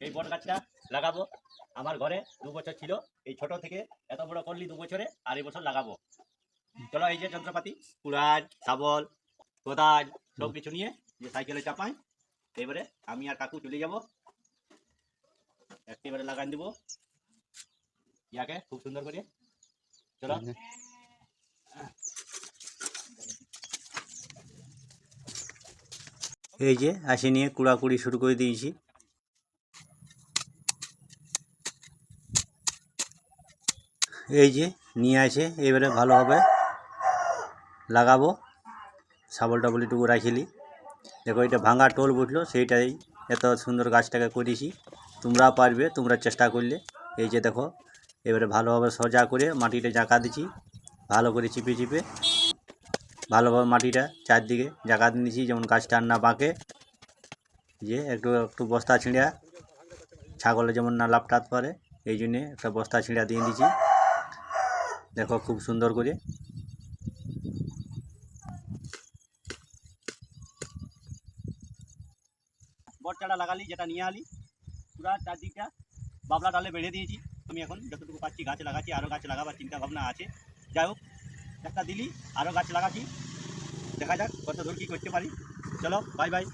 এই বট গাছটা লাগাবো। আমার ঘরে 2 বছর ছিল, এই ছোট থেকে এত বড় করলি 2 বছরে, আর এই বছর লাগাবো। চলো এই যে যন্ত্রপাতি, কুড়াল, শাবল, কোদাল সব কিছু নিয়ে যে সাইকেলে চাপাই। এবারে আমি আর কাকু চলে যাব, একেবারে লাগাই দেবো ইয়াকে খুব সুন্দর করে। চলো এই যে আসি নিয়ে কুড়াকুড়ি শুরু করে দিয়েছি। এই যে নিয়ে আছে, এবারে ভালোভাবে লাগাবো। শাবল টাবল একটু রাখিলি, দেখো এটা ভাঙা টোল বুঝলো, সেইটাই এত সুন্দর গাছটাকে করেছি। তোমরাও পারবে, তোমরা চেষ্টা করলে। এই যে দেখো এবারে ভালোভাবে সোজা করে মাটিটা জাঁকা দিচ্ছি, ভালো করে চিপে চিপে ভালোভাবে মাটিটা চারদিকে জাঁকা দিয়েছি, যেমন গাছটা না বাঁকে। যে একটু একটু বস্তা ছিঁড়া, ছাগলে যেমন না লাপটাতে পারে, এই জন্যে একটা বস্তা ছিঁড়া দিয়ে দিয়েছি। দেখো খুব সুন্দর করে। বট চারা লাগালি, যেটা নিয়ে আলি পুরা চারদিকটা বাবলা ডালে বেঁধে দিয়েছি। আমি এখন যতটুকু পাচ্ছি গাছ লাগাচ্ছি, আরও গাছ লাগাবার চিন্তা ভাবনা আছে। যাই হোক, একটা দিলি আরও গাছ লাগাচ্ছি, দেখা যাক কত দূর কী করতে পারি। চলো বাই বাই।